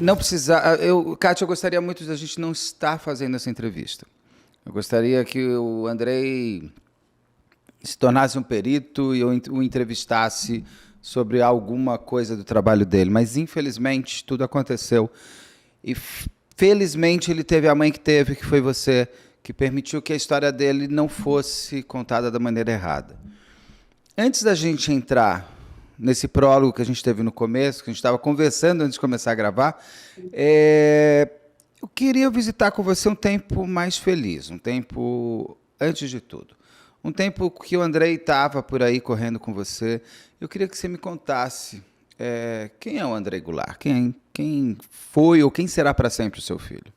Não precisa. Kátia, eu gostaria muito da gente não estar fazendo essa entrevista. Eu gostaria que o Andrei se tornasse um perito e eu o entrevistasse sobre alguma coisa do trabalho dele. Mas, infelizmente, tudo aconteceu. E, felizmente, ele teve a mãe que teve, que foi você, que permitiu que a história dele não fosse contada da maneira errada. Antes da gente entrar nesse prólogo que a gente teve no começo, que a gente estava conversando antes de começar a gravar, eu queria visitar com você um tempo mais feliz, um tempo antes de tudo. Um tempo que o Andrei estava por aí correndo com você. Eu queria que você me contasse quem é o Andrei Goulart, quem foi ou quem será para sempre o seu filho.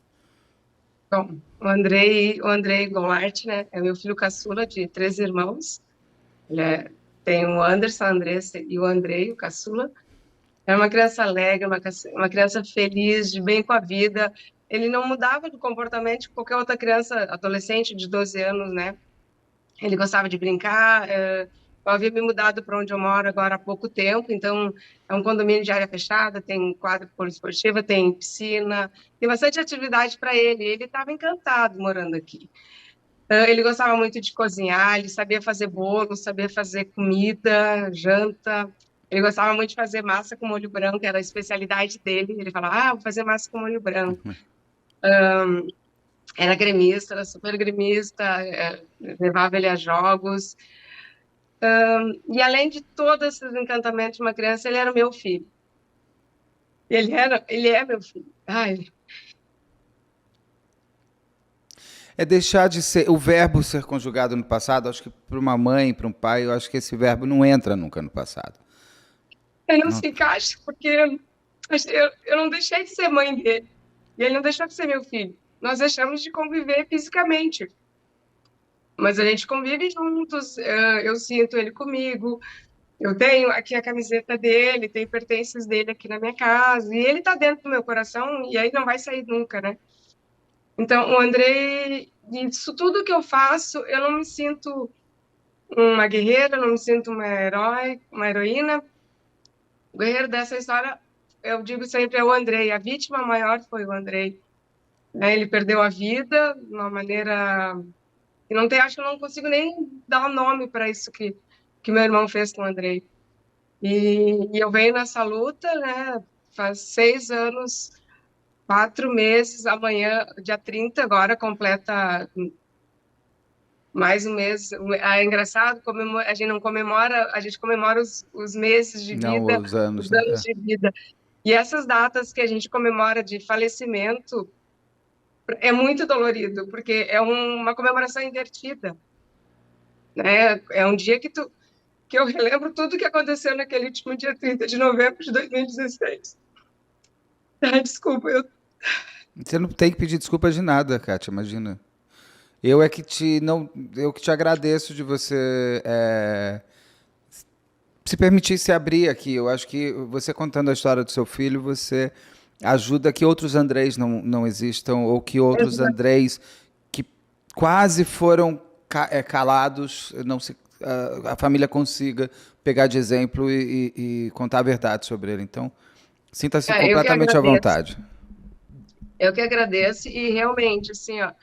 Bom, o Andrei Goulart, né, é meu filho caçula de três irmãos. Ele tem o Anderson, a Andressa e o Andrei, o caçula. É uma criança alegre, uma criança feliz, de bem com a vida. Ele não mudava do comportamento de qualquer outra criança, adolescente de 12 anos, né? Ele gostava de brincar. Eu havia me mudado para onde eu moro agora há pouco tempo, então é um condomínio de área fechada, tem quadra poliesportiva, tem piscina, tem bastante atividade para ele. Ele estava encantado morando aqui. Ele gostava muito de cozinhar, ele sabia fazer bolo, sabia fazer comida, janta. Ele gostava muito de fazer massa com molho branco, era a especialidade dele. Ele falava, vou fazer massa com molho branco. Era gremista, era super gremista, levava ele a jogos. E além de todos esses encantamentos de uma criança, ele era o meu filho. Ele é meu filho. Ai, É deixar de ser o verbo ser conjugado no passado. Acho que para uma mãe, para um pai, eu acho que esse verbo não entra nunca no passado. ele não Não. se encaixa, porque eu não deixei de ser mãe dele. E ele não deixou de ser meu filho. Nós deixamos de conviver fisicamente. Mas a gente convive juntos, eu sinto ele comigo, eu tenho aqui a camiseta dele, tem pertences dele aqui na minha casa, e ele tá dentro do meu coração, e aí não vai sair nunca, né? Então, o Andrei, isso tudo que eu faço, eu não me sinto uma guerreira, não me sinto uma herói, uma heroína. O guerreiro dessa história, eu digo sempre, é o Andrei. A vítima maior foi o Andrei, né? Ele perdeu a vida de uma maneira que não tem, acho que eu não consigo nem dar o nome para isso que meu irmão fez com o Andrei. E eu venho nessa luta, né? Faz 6 anos, 4 meses, amanhã, dia 30 agora, completa mais um mês. É engraçado, a gente não comemora, a gente comemora os meses de Não vida, os anos, os né? anos de vida. E essas datas que a gente comemora de falecimento é muito dolorido, porque é uma comemoração invertida, né? É um dia que eu relembro tudo que aconteceu naquele último dia 30 de novembro de 2016. Desculpa, Você não tem que pedir desculpa de nada, Kátia, imagina. Eu é que te não, eu que te agradeço de você se permitir se abrir aqui. Eu acho que você contando a história do seu filho, você ajuda que outros Andrés não existam ou que outros Andrés que quase foram calados, não se, a família consiga pegar de exemplo e contar a verdade sobre ele. Então, sinta-se eu que completamente à agradeço. vontade. Eu que agradeço e realmente, assim, ó,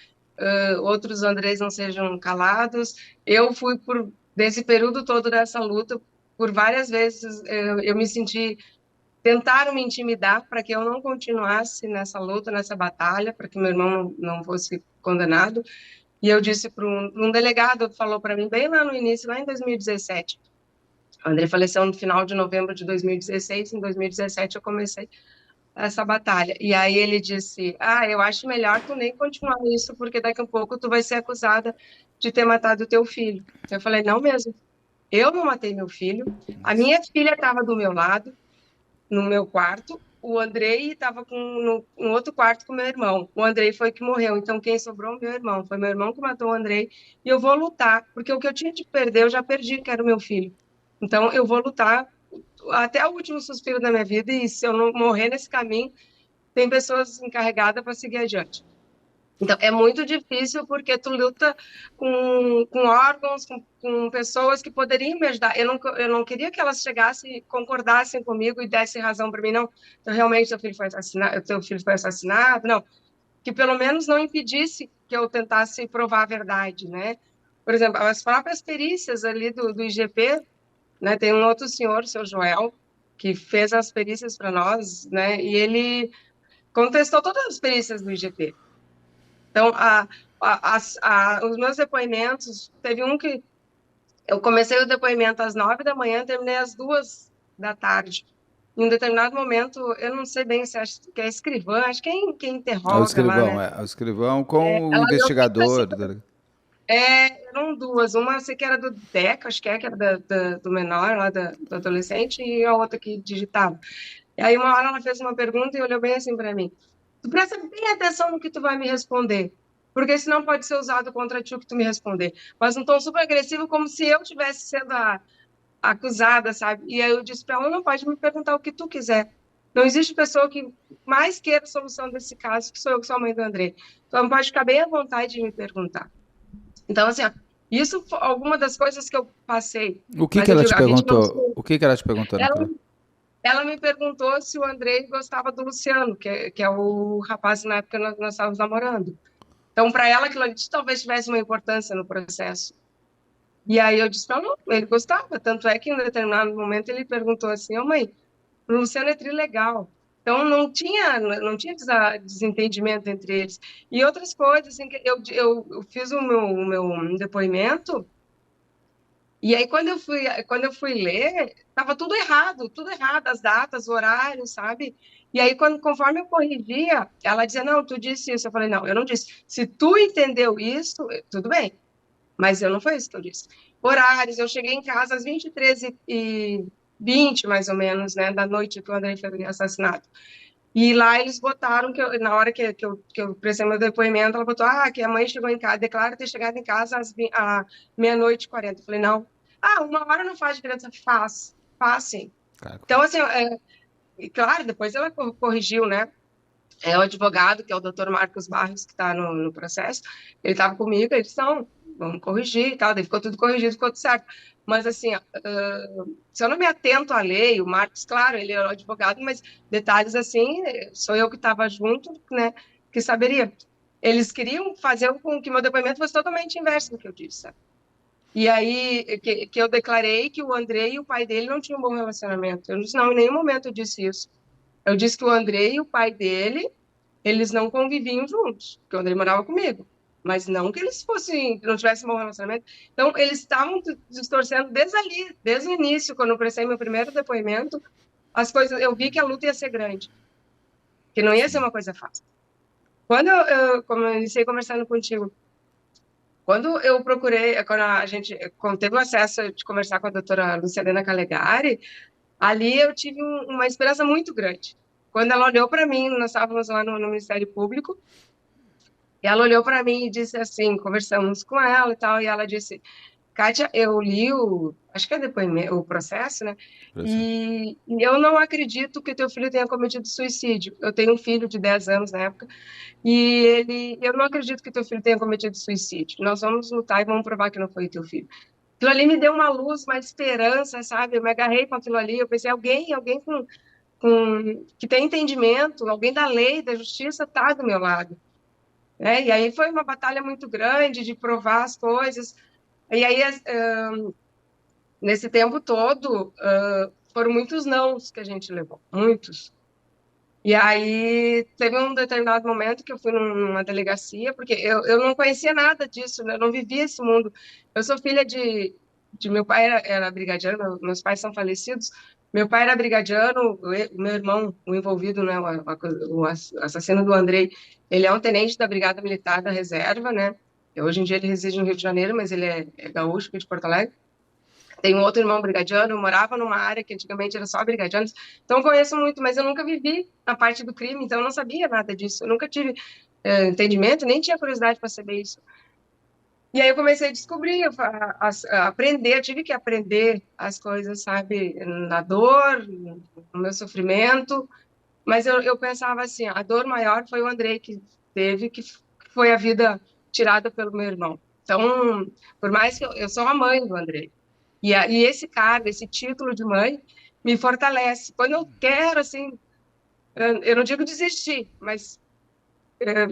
outros Andrés não sejam calados. Eu fui por desse período todo dessa luta, por várias vezes eu me senti tentaram me intimidar para que eu não continuasse nessa luta, nessa batalha, para que meu irmão não fosse condenado. E eu disse para um delegado, falou para mim bem lá no início, lá em 2017. O André faleceu no final de novembro de 2016. Em 2017 eu comecei essa batalha. E aí ele disse: eu acho melhor tu nem continuar isso, porque daqui a pouco tu vai ser acusada de ter matado o teu filho. Eu falei: não mesmo. Eu não matei meu filho. A minha filha estava do meu lado, no meu quarto. O Andrei estava no outro quarto com meu irmão. O Andrei foi que morreu. Então, quem sobrou? Meu irmão. Foi meu irmão que matou o Andrei. E eu vou lutar, porque o que eu tinha de perder, eu já perdi, que era o meu filho. Então, eu vou lutar até o último suspiro da minha vida. E se eu não morrer nesse caminho, tem pessoas encarregadas para seguir adiante. Então, é muito difícil porque tu luta com órgãos, com pessoas que poderiam me ajudar. Eu não queria que elas chegassem, concordassem comigo e dessem razão para mim, não. Então, realmente, teu filho foi assassinado, não. Que pelo menos não impedisse que eu tentasse provar a verdade, né? Por exemplo, as próprias perícias ali do IGP, né? Tem um outro senhor, o seu Joel, que fez as perícias para nós, né? E ele contestou todas as perícias do IGP. Então, os meus depoimentos, teve um que eu comecei o depoimento às 9 da manhã, terminei às 2 da tarde. Em um determinado momento, eu não sei bem se acho que é escrivã, acho que é quem interroga lá, né? É o escrivão com o Ela deu sempre assim, investigador. eram duas, uma eu sei que era do DECA, acho que era do menor, lá do adolescente, e a outra que digitava. E aí uma hora ela fez uma pergunta e olhou bem assim para mim. Tu presta bem atenção no que tu vai me responder, porque senão pode ser usado contra ti o que tu me responder. Mas num tom super agressivo, como se eu tivesse sendo a acusada, sabe? E aí eu disse para ela, não pode me perguntar o que tu quiser. Não existe pessoa que mais queira a solução desse caso que sou eu, que sou a mãe do André. Então pode ficar bem à vontade de me perguntar. Então, assim, ó, isso foi alguma das coisas que eu passei. O que Mas que eu ela digo, te a gente não. perguntou? O que que ela te perguntou Ela, naquela? ela me perguntou se o Andrei gostava do Luciano, que é o rapaz na época que nós estávamos namorando. Então, para ela, aquilo ali talvez tivesse uma importância no processo. E aí eu disse, não, ele gostava. Tanto é que em um determinado momento ele perguntou assim, ô mãe, o Luciano é trilegal. Então não tinha desentendimento entre eles. E outras coisas, assim, que eu fiz o meu depoimento, e aí quando eu fui ler, estava tudo errado, as datas, o horário, sabe? E aí, conforme eu corrigia, ela dizia, não, tu disse isso. Eu falei, não, eu não disse. Se tu entendeu isso, tudo bem. Mas eu não foi isso que eu disse. Horários, eu cheguei em casa às 23h20, mais ou menos, né, da noite que o André foi assassinado. E lá eles botaram, na hora que eu prestei meu depoimento, ela botou, que a mãe chegou em casa, declara ter chegado em casa à meia-noite e 40. Eu falei, não. 1 hora não faz diferença. Faz sim. Cara, Então, assim, e claro, depois ela corrigiu, né? É o advogado, que é o doutor Marcos Barros, que está no processo, ele estava comigo, ele disse, não, vamos corrigir e tal, daí ficou tudo corrigido, ficou tudo certo. Mas, assim, se eu não me atento à lei, o Marcos, claro, ele é o advogado, mas detalhes assim, sou eu que estava junto, né, que saberia. Eles queriam fazer com que meu depoimento fosse totalmente inverso do que eu disse, sabe? E aí, que eu declarei que o André e o pai dele não tinham um bom relacionamento. Eu disse, não, em nenhum momento eu disse isso. Eu disse que o André e o pai dele eles não conviviam juntos, porque o André morava comigo. Mas não que eles fossem, que não tivessem um bom relacionamento. Então, eles estavam distorcendo desde ali, desde o início, quando eu prestei meu primeiro depoimento, as coisas, eu vi que a luta ia ser grande, que não ia ser sim. uma coisa fácil. Como eu iniciei conversando contigo, quando eu procurei, quando teve o acesso de conversar com a doutora Luciana Calegari, ali eu tive uma esperança muito grande. Quando ela olhou para mim, nós estávamos lá no Ministério Público, e ela olhou para mim e disse assim, conversamos com ela e tal, e ela disse, Kátia, eu li acho que é depoimento, o processo, né? E eu não acredito que teu filho tenha cometido suicídio. Eu tenho um filho de 10 anos na época, e eu não acredito que teu filho tenha cometido suicídio. Nós vamos lutar e vamos provar que não foi teu filho. Aquilo ali me deu uma luz, uma esperança, sabe? Eu me agarrei com aquilo ali, eu pensei, alguém que tem entendimento, alguém da lei, da justiça, tá do meu lado. Né? E aí foi uma batalha muito grande de provar as coisas. E aí, nesse tempo todo, foram muitos nãos que a gente levou, muitos. E aí teve um determinado momento que eu fui numa delegacia, porque eu não conhecia nada disso, né? Eu não vivia esse mundo. Eu sou filha de meu pai era brigadiano, meus pais são falecidos. Meu pai era brigadiano, o meu irmão, o envolvido, né, o assassino do Andrei, ele é um tenente da Brigada Militar da Reserva, né? Hoje em dia ele reside no Rio de Janeiro, mas ele é gaúcho, aqui de Porto Alegre. Tem um outro irmão brigadiano, eu morava numa área que antigamente era só brigadianos, então eu conheço muito, mas eu nunca vivi na parte do crime, então eu não sabia nada disso, eu nunca tive entendimento, nem tinha curiosidade para saber isso. E aí eu comecei a descobrir, a aprender, eu tive que aprender as coisas, sabe, na dor, no meu sofrimento, mas eu pensava assim, a dor maior foi o Andrei que teve, que foi a vida tirada pelo meu irmão. Então, por mais que eu sou a mãe do Andrei, e esse cargo, esse título de mãe, me fortalece. Quando eu quero, assim, eu não digo desistir, mas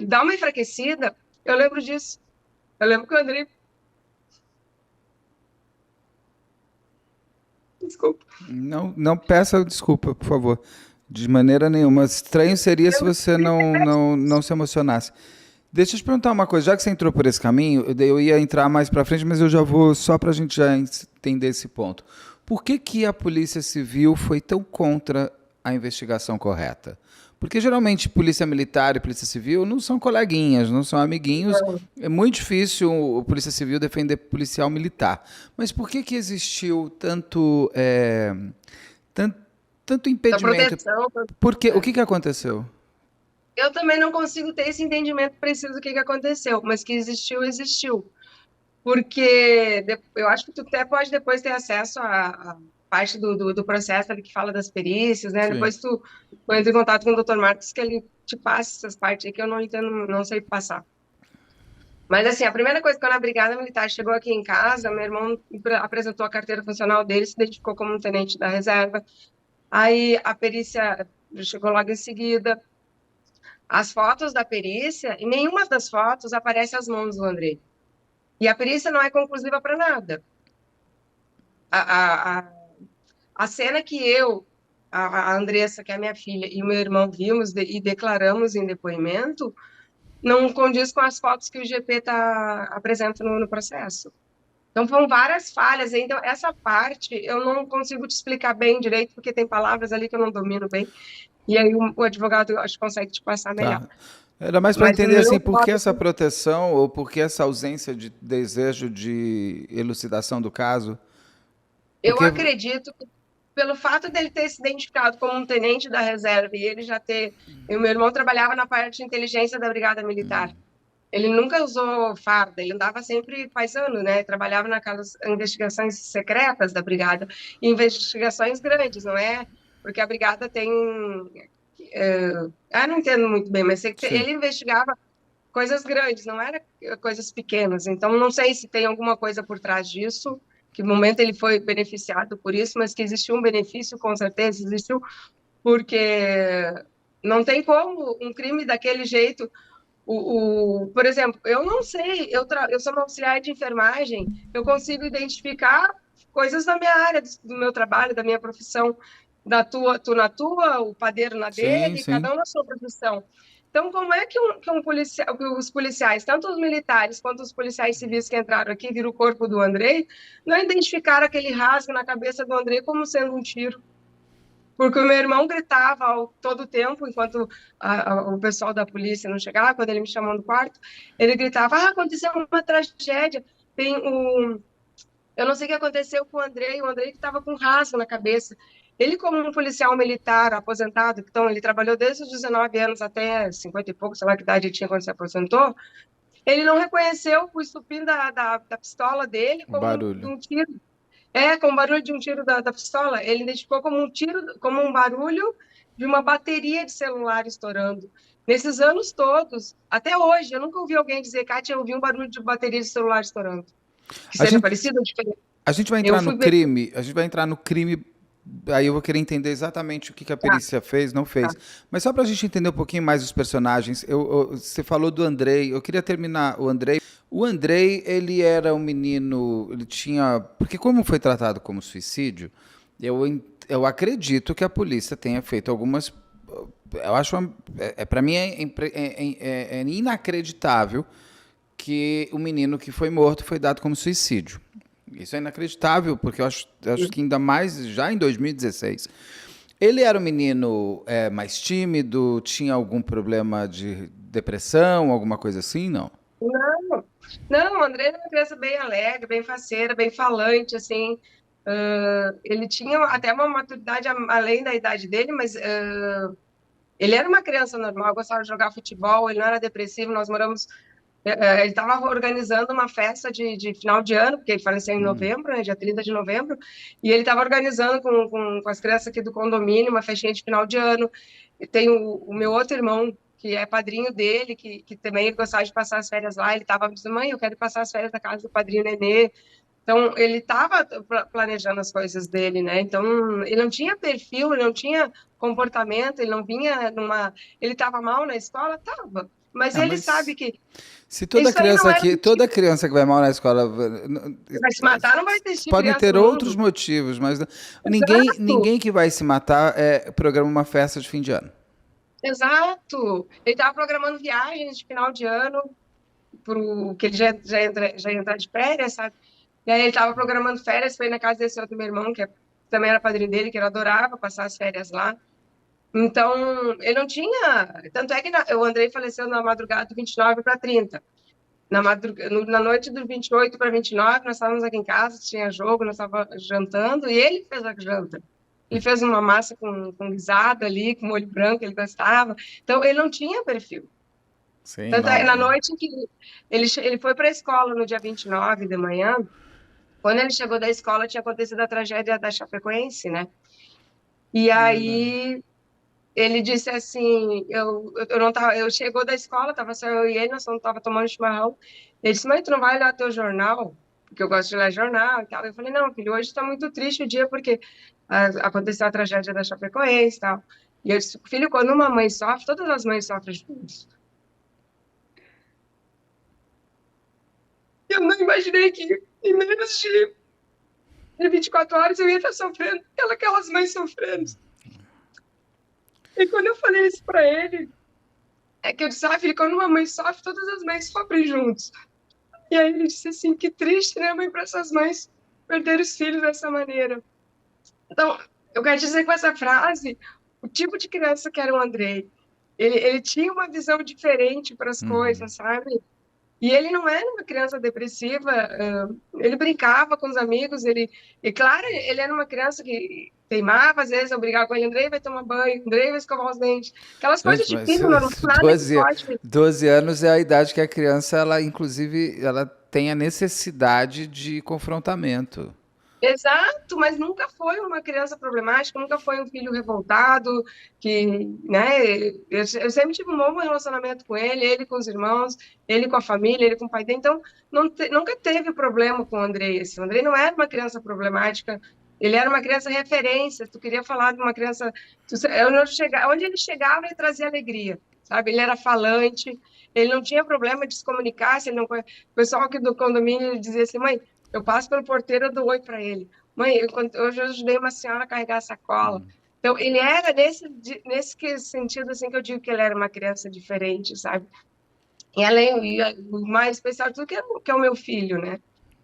dar uma enfraquecida, eu lembro disso. Eu lembro que o Andrei. Desculpa. Não, não peça desculpa, por favor. De maneira nenhuma. Estranho seria se você não se emocionasse. Deixa eu te perguntar uma coisa. Já que você entrou por esse caminho, eu ia entrar mais para frente, mas eu já vou só para a gente já entender esse ponto. Por que que a Polícia Civil foi tão contra a investigação correta? Porque geralmente Polícia Militar e Polícia Civil não são coleguinhas, não são amiguinhos. É muito difícil o Polícia Civil defender policial militar. Mas por que que existiu tanto, tanto Da impedimento? proteção. Porque, o que que aconteceu? Eu também não consigo ter esse entendimento preciso do que aconteceu, mas que existiu, existiu. Porque eu acho que tu até pode depois ter acesso à parte do processo ali que fala das perícias, né? Sim. Depois tu entra em contato com o Dr. Marcos, que ele te passa essas partes aí que eu não entendo, não sei passar. Mas, assim, a primeira coisa, quando a Brigada Militar chegou aqui em casa, meu irmão apresentou a carteira funcional dele, se identificou como um tenente da reserva. Aí a perícia chegou logo em seguida. As fotos da perícia, em nenhuma das fotos aparece as mãos do André. E a perícia não é conclusiva para nada. A, a, a cena que a Andressa, que é a minha filha, e o meu irmão vimos e declaramos em depoimento, não condiz com as fotos que o GP apresenta no processo. Então, foram várias falhas. Então, essa parte eu não consigo te explicar bem direito, porque tem palavras ali que eu não domino bem. E aí o advogado, eu acho que consegue te passar melhor. Tá. Era mais para Mas no entender assim, meu por que modo, essa proteção ou por que essa ausência de desejo de elucidação do caso? eu Porque acredito que pelo fato dele ter se identificado como um tenente da reserva e ele já ter... E o meu irmão trabalhava na parte de inteligência da Brigada Militar. Ele nunca usou farda, ele andava sempre paisano, né? Trabalhava naquelas investigações secretas da Brigada, e investigações grandes, não é? Porque a Brigada tem... não entendo muito bem, mas sei que sim. ele investigava coisas grandes, não era coisas pequenas. Então, não sei se tem alguma coisa por trás disso, que no momento ele foi beneficiado por isso, mas que existiu um benefício, com certeza existiu, porque não tem como um crime daquele jeito. Por exemplo, eu não sei, eu sou uma auxiliar de enfermagem, eu consigo identificar coisas da minha área, do meu trabalho, da minha profissão, tu na tua, o padeiro na Sim, dele, sim. cada um na sua profissão. Então, como é que os policiais, tanto os militares quanto os policiais civis que entraram aqui, viram o corpo do Andrei, não identificaram aquele rasgo na cabeça do Andrei como sendo um tiro? Porque o meu irmão gritava todo o tempo, enquanto o pessoal da polícia não chegava, quando ele me chamou no quarto, ele gritava, aconteceu uma tragédia, tem eu não sei o que aconteceu com o Andrei que estava com um rasgo na cabeça. Ele, como um policial militar aposentado, então ele trabalhou desde os 19 anos até 50 e pouco, sei lá que idade ele tinha quando se aposentou, ele não reconheceu o estupim da pistola dele O como barulho. um tiro. Com o barulho de um tiro da pistola. Ele identificou como um tiro, como um barulho de uma bateria de celular estourando. Nesses anos todos, até hoje, eu nunca ouvi alguém dizer, Kátia, eu ouvi um barulho de bateria de celular estourando. Que A seja gente, parecido ou diferente. a gente vai Eu entrar no fui ver. crime, a gente vai entrar no crime, aí eu vou querer entender exatamente o que que a Tá, perícia fez, não tá. fez. Mas só para a gente entender um pouquinho mais os personagens, você falou do Andrei, eu queria terminar o Andrei. O Andrei, ele era um menino, ele tinha... Porque como foi tratado como suicídio, eu acredito que a polícia tenha feito algumas... Eu acho, para mim é inacreditável que o menino que foi morto foi dado como suicídio. Isso é inacreditável, porque eu acho que ainda mais já em 2016. Ele era um menino mais tímido, tinha algum problema de depressão, alguma coisa assim, não? Não, não, o André era uma criança bem alegre, bem faceira, bem falante, assim. Ele tinha até uma maturidade além da idade dele, mas ele era uma criança normal, gostava de jogar futebol, ele não era depressivo, nós moramos... Ele estava organizando uma festa de final de ano, porque ele faleceu em novembro, né, dia 30 de novembro, e ele estava organizando com as crianças aqui do condomínio uma festinha de final de ano. E tem o meu outro irmão, que é padrinho dele, que também ele gostava de passar as férias lá. Ele estava dizendo, mãe, eu quero passar as férias na casa do padrinho Nenê. Então, ele estava planejando as coisas dele, né? Então, ele não tinha perfil, ele não tinha comportamento, ele não vinha numa. Ele estava mal na escola? Tava. Mas Ah, ele sabe mas que se toda isso aí criança não era aqui, toda motivo. criança que vai mal na escola, Vai se matar, não vai existir podem criança ter no outros mundo. motivos, mas ninguém, Exato, ninguém que vai se matar programa uma festa de fim de ano. exato. Ele estava programando viagens de final de ano, que ele já ia entrar de férias, sabe? E aí ele estava programando férias, foi na casa desse outro meu irmão, também era padrinho dele, que ele adorava passar as férias lá. Então, ele não tinha. Tanto é que o Andrei faleceu na madrugada do 29 para 30. Na noite do 28 para 29, nós estávamos aqui em casa, tinha jogo, nós estávamos jantando, e ele fez a janta. Ele fez uma massa com guisada ali, com molho branco, ele gostava. Então, ele não tinha perfil. Sim, Tanto é, na não. noite que ele foi para a escola no dia 29 de manhã, quando ele chegou da escola, tinha acontecido a tragédia da Chapecoense, né? E É verdade. aí ele disse assim, eu não tava, eu chegou da escola, tava só eu e ele, nós não tava tomando chimarrão. Ele disse, mãe, tu não vai olhar teu jornal? Porque eu gosto de ler jornal e tal. Eu falei, não, filho, hoje está muito triste o dia porque aconteceu a tragédia da Chapecoense e tal. E eu disse, filho, quando uma mãe sofre, todas as mães sofrem juntos. Eu não imaginei que em menos de 24 horas eu ia estar sofrendo, aquelas mães sofrendo. E quando eu falei isso para ele, é que eu disse, filho, quando uma mãe sofre, todas as mães sofrem juntos. E aí ele disse assim, que triste, né, mãe, para essas mães perder os filhos dessa maneira. Então, eu quero dizer com essa frase, o tipo de criança que era o Andrei, ele tinha uma visão diferente para as Uhum. coisas, sabe? E ele não era uma criança depressiva, ele brincava com os amigos, e claro, ele era uma criança que teimava, às vezes eu brigava com ele, Andrei vai tomar banho, Andrei vai escovar os dentes, aquelas coisas Gente, de mas filho, normal, nada que 12, pode. 12 anos é a idade que a criança, ela, inclusive, ela tem a necessidade de confrontamento. Exato, mas nunca foi uma criança problemática, nunca foi um filho revoltado, que, né, eu sempre tive um bom relacionamento com ele com os irmãos, ele com a família, ele com o pai dele, então nunca teve problema com o Andrei, o Andrei não era uma criança problemática, ele era uma criança referência, tu queria falar de uma criança, onde ele chegava, ele trazia alegria, sabe, ele era falante, ele não tinha problema de se comunicar, se ele não, o pessoal aqui do condomínio dizia assim, mãe, eu passo pelo porteiro, eu dou oi para ele. Mãe, hoje eu ajudei uma senhora a carregar a sacola. Então, ele era sentido assim que eu digo que ele era uma criança diferente, sabe? O mais especial de tudo que é o meu filho, né?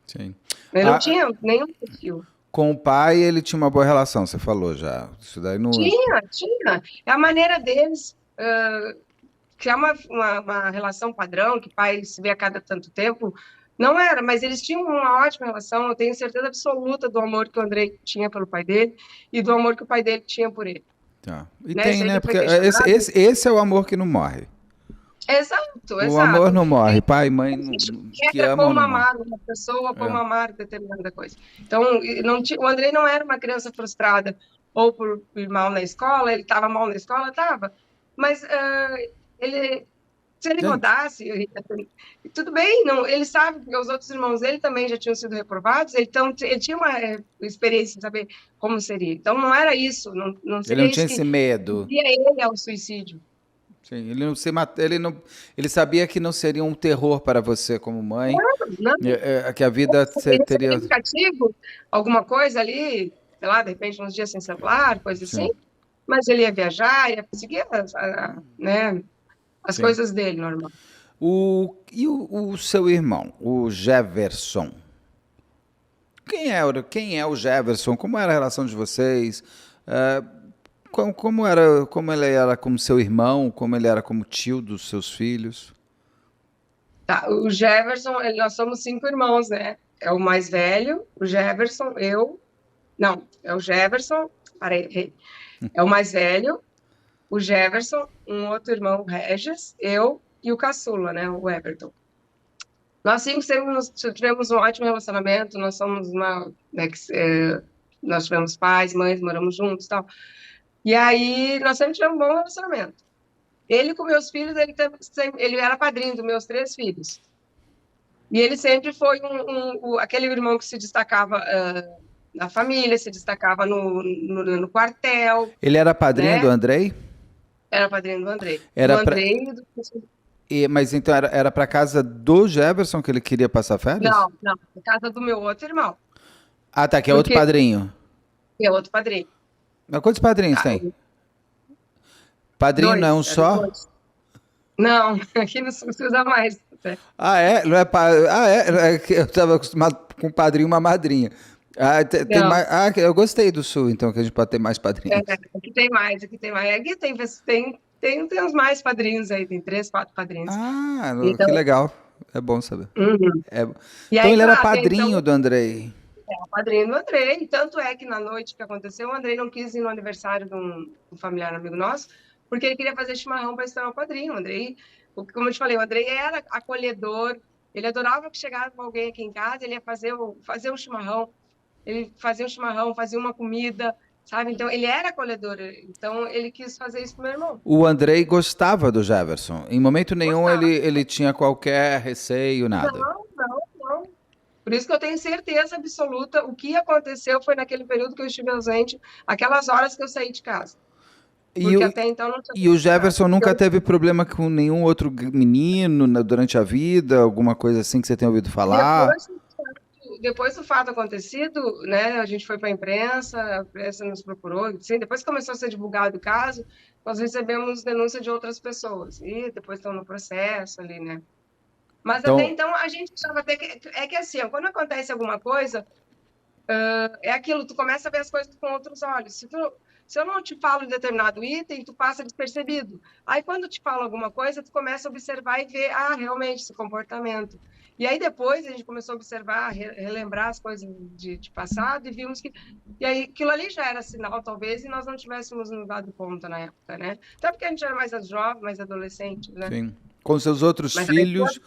Sim. Ele não Ah, tinha nenhum perfil. com o pai, ele tinha uma boa relação, você falou já. Isso daí não. Tinha. É a maneira deles criar uma relação padrão, que pai se vê a cada tanto tempo. Não era, mas eles tinham uma ótima relação. Eu tenho certeza absoluta do amor que o Andrei tinha pelo pai dele e do amor que o pai dele tinha por ele. Tá. E Né? tem, Isso aí né? que foi Porque questionado. esse é o amor que não morre. Exato, O amor exato. não morre. Tem Pai e mãe gente que que regra amam como não morre. amar uma pessoa, como É. amar determinada coisa. Então, o Andrei não era uma criança frustrada ou por ir mal na escola, ele estava mal na escola, estava. Mas ele, se ele Gente, rodasse, tudo bem, não, ele sabe que os outros irmãos dele também já tinham sido reprovados, então ele tinha uma experiência de saber como seria. Então, não era isso, não ele não seria isso tinha que esse medo. via ele ao suicídio. Sim, ele não se mata, ele não, ele sabia que não seria um terror para você como mãe, Não, que a vida receber teria. indicativo, alguma coisa ali, sei lá, de repente uns dias sem celular, coisa assim, Sim, mas ele ia viajar, ia seguir né, as sim. coisas dele, normal. O seu irmão, o Jefferson? Quem é o Jefferson? Como era a relação de vocês? É, como ele era como seu irmão? Como ele era como tio dos seus filhos? Tá, o Jefferson, nós somos 5 irmãos, né? É o mais velho, o Jefferson, eu, não, é o Jefferson, parei, errei. É o mais velho, o Jefferson, um outro irmão, o Regis, eu e o caçula, né, o Everton. Nós 5 sempre tivemos um ótimo relacionamento, nós somos né, nós tivemos pais, mães, moramos juntos e tal. E aí, nós sempre tivemos um bom relacionamento. Ele com meus filhos, ele era padrinho dos meus 3 filhos. E ele sempre foi aquele irmão que se destacava na família, se destacava no quartel, Ele era padrinho do né? Andrei? Era padrinho do Andrei. Do Era pra... Andrei e do... Mas então era para casa do Jefferson que ele queria passar férias? Não, não, na casa do meu outro irmão, Ah, tá, que é outro porque padrinho. é outro padrinho. Mas quantos padrinhos Ah, tem? Padrinho não é um eram só? dois. Não, aqui não se usa mais. Né? Ah, é? Não é Ah, é? É que eu estava acostumado com um padrinho e uma madrinha. Ah, tem Não, mais... ah, eu gostei do Sul, então, que a gente pode ter mais padrinhos. aqui tem mais, aqui tem mais. Aqui tem uns mais padrinhos aí, tem 3, 4 padrinhos. Ah, que Então, legal. É bom saber. uhum. É... E Então aí, ele era até então, padrinho do Andrei. o padrinho do Andrei. Tanto é que na noite que aconteceu, o Andrei não quis ir no aniversário de um familiar amigo nosso, porque ele queria fazer chimarrão para estourar o padrinho. O Andrei, como eu te falei, o Andrei era acolhedor, ele adorava que chegava alguém aqui em casa, ele ia fazer o chimarrão, ele fazia o chimarrão, fazia uma comida, sabe? Então, ele era acolhedor, então ele quis fazer isso com meu irmão. O Andrei gostava do Jefferson. Em momento nenhum Gostava. ele tinha qualquer receio, nada. Não, não, não. Por isso que eu tenho certeza absoluta, o que aconteceu foi naquele período que eu estive ausente, aquelas horas que eu saí de casa. E Porque o, até então não tinha e o saído de casa. Jefferson nunca teve problema com nenhum outro menino durante a vida, alguma coisa assim que você tenha ouvido falar? Depois, depois do fato acontecido, né, a gente foi para a imprensa nos procurou, sim, depois que começou a ser divulgado o caso, nós recebemos denúncia de outras pessoas, e depois estão no processo ali, né. Mas até Então, então a gente achava até que, é que assim, ó, quando acontece alguma coisa, é aquilo, tu começa a ver as coisas com outros olhos. Se eu não te falo de determinado item, tu passa despercebido. Aí, quando te falo alguma coisa, tu começa a observar e ver, realmente, esse comportamento. E aí, depois, a gente começou a observar, relembrar as coisas de passado e vimos que... E aí, aquilo ali já era sinal, talvez, e nós não tivéssemos nos dado conta na época, né? Até porque a gente era mais jovem, mais adolescente, né? sim. Com seus outros Mas aí, filhos,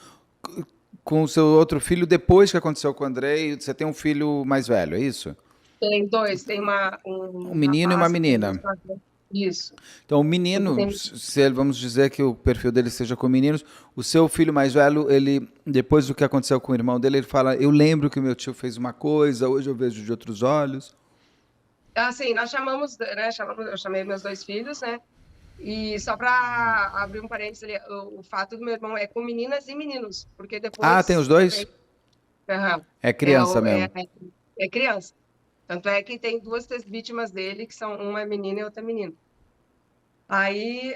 com o seu outro filho, depois que aconteceu com o Andrei, você tem um filho mais velho, é isso? tem dois, tem Um um menino e uma rapaz que tem menina. isso. Então, o Porque menino, tem se vamos dizer que o perfil dele seja com meninos, o seu filho mais velho, ele, depois do que aconteceu com o irmão dele, ele fala: Eu lembro que meu tio fez uma coisa, hoje eu vejo de outros olhos. assim, nós chamamos, né? Eu chamei meus 2 filhos, né? E só para abrir um parênteses ali, o fato do meu irmão é com meninas e meninos, porque Ah, tem depois os dois? também aham, É é, criança mesmo. é criança. Tanto é que tem 2 vítimas dele, que são uma é menina e outra é menino. Aí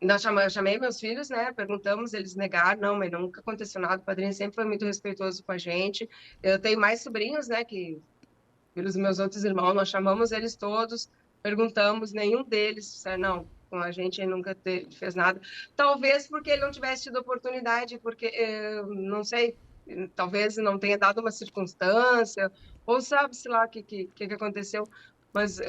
eu chamei meus filhos, né? Perguntamos, eles negaram, não, mas nunca aconteceu nada. O padrinho sempre foi muito respeitoso com a gente. Eu tenho mais sobrinhos, né? Que pelos meus outros irmãos, nós chamamos eles todos, perguntamos, nenhum deles disseram, não, com a gente ele nunca fez nada. Talvez porque ele não tivesse tido oportunidade, porque, não sei, talvez não tenha dado uma circunstância, ou sabe-se lá o que aconteceu, mas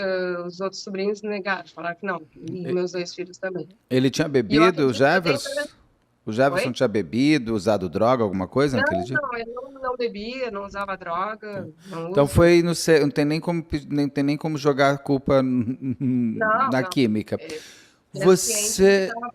os outros sobrinhos negaram, falaram que não, e meus 2 filhos também. Ele tinha E eu bebido, o acredito que tem... Jefferson? O Jefferson Oi? tinha bebido, usado droga, alguma coisa Não, naquele dia? não, ele não bebia, não usava droga, não Então usa. foi, não tem nem como, nem tem nem como jogar a culpa Não, na não. química. Ele é ciente do que Você, estava